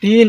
3